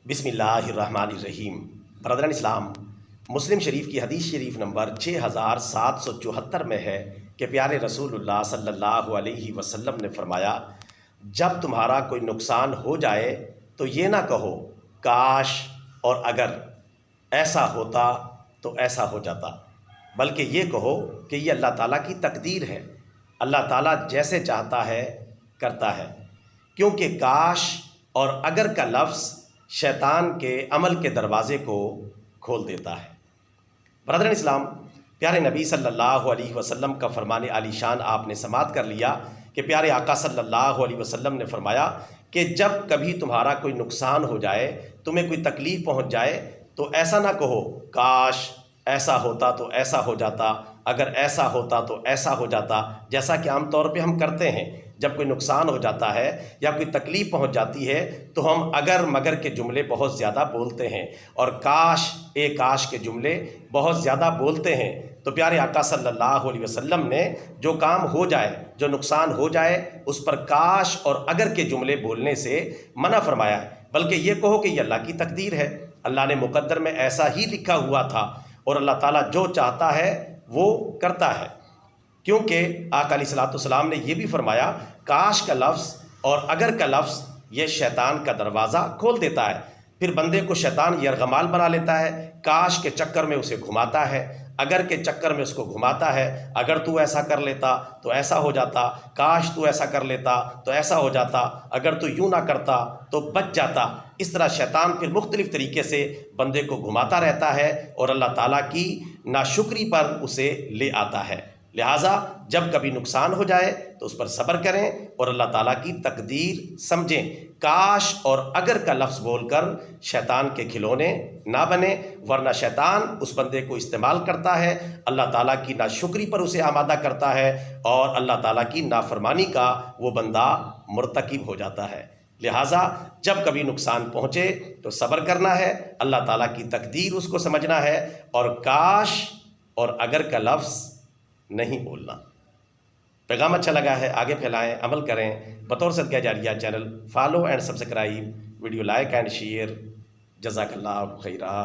بسم اللہ الرحمن الرحیم۔ برادران اسلام، مسلم شریف کی حدیث شریف نمبر 6774 میں ہے کہ پیارے رسول اللہ صلی اللہ علیہ وسلم نے فرمایا، جب تمہارا کوئی نقصان ہو جائے تو یہ نہ کہو کاش اور اگر ایسا ہوتا تو ایسا ہو جاتا، بلکہ یہ کہو کہ یہ اللہ تعالیٰ کی تقدیر ہے، اللہ تعالیٰ جیسے چاہتا ہے کرتا ہے، کیونکہ کاش اور اگر کا لفظ شیطان کے عمل کے دروازے کو کھول دیتا ہے۔ برادران اسلام، پیارے نبی صلی اللہ علیہ وسلم کا فرمان عالی شان آپ نے سماعت کر لیا کہ پیارے آقا صلی اللہ علیہ وسلم نے فرمایا کہ جب کبھی تمہارا کوئی نقصان ہو جائے، تمہیں کوئی تکلیف پہنچ جائے تو ایسا نہ کہو کاش ایسا ہوتا تو ایسا ہو جاتا، اگر ایسا ہوتا تو ایسا ہو جاتا، جیسا کہ عام طور پہ ہم کرتے ہیں۔ جب کوئی نقصان ہو جاتا ہے یا کوئی تکلیف پہنچ جاتی ہے تو ہم اگر مگر کے جملے بہت زیادہ بولتے ہیں اور کاش کاش کے جملے بہت زیادہ بولتے ہیں۔ تو پیارے آقا صلی اللہ علیہ وسلم نے جو کام ہو جائے، جو نقصان ہو جائے، اس پر کاش اور اگر کے جملے بولنے سے منع فرمایا ہے، بلکہ یہ کہو کہ یہ اللہ کی تقدیر ہے، اللہ نے مقدر میں ایسا ہی لکھا ہوا تھا اور اللہ تعالیٰ جو چاہتا ہے وہ کرتا ہے۔ کیونکہ آقا علیہ الصلوۃ والسلام نے یہ بھی فرمایا، کاش کا لفظ اور اگر کا لفظ یہ شیطان کا دروازہ کھول دیتا ہے، پھر بندے کو شیطان یرغمال بنا لیتا ہے، کاش کے چکر میں اسے گھماتا ہے، اگر کے چکر میں اس کو گھماتا ہے، اگر تو ایسا کر لیتا تو ایسا ہو جاتا، کاش تو ایسا کر لیتا تو ایسا ہو جاتا، اگر تو یوں نہ کرتا تو بچ جاتا۔ اس طرح شیطان پھر مختلف طریقے سے بندے کو گھماتا رہتا ہے اور اللہ تعالیٰ کی ناشکری پر اسے لے آتا ہے۔ لہٰذا جب کبھی نقصان ہو جائے تو اس پر صبر کریں اور اللہ تعالیٰ کی تقدیر سمجھیں۔ کاش اور اگر کا لفظ بول کر شیطان کے کھلونے نہ بنیں، ورنہ شیطان اس بندے کو استعمال کرتا ہے، اللہ تعالیٰ کی ناشکری پر اسے آمادہ کرتا ہے اور اللہ تعالیٰ کی نافرمانی کا وہ بندہ مرتکب ہو جاتا ہے۔ لہٰذا جب کبھی نقصان پہنچے تو صبر کرنا ہے، اللہ تعالیٰ کی تقدیر اس کو سمجھنا ہے اور کاش اور اگر کا لفظ نہیں بولنا۔ پیغام اچھا لگا ہے آگے پھیلائیں، عمل کریں۔ بطور صدقہ جاریہ channel follow and subscribe, video like and share. جزاک اللہ خیرہ۔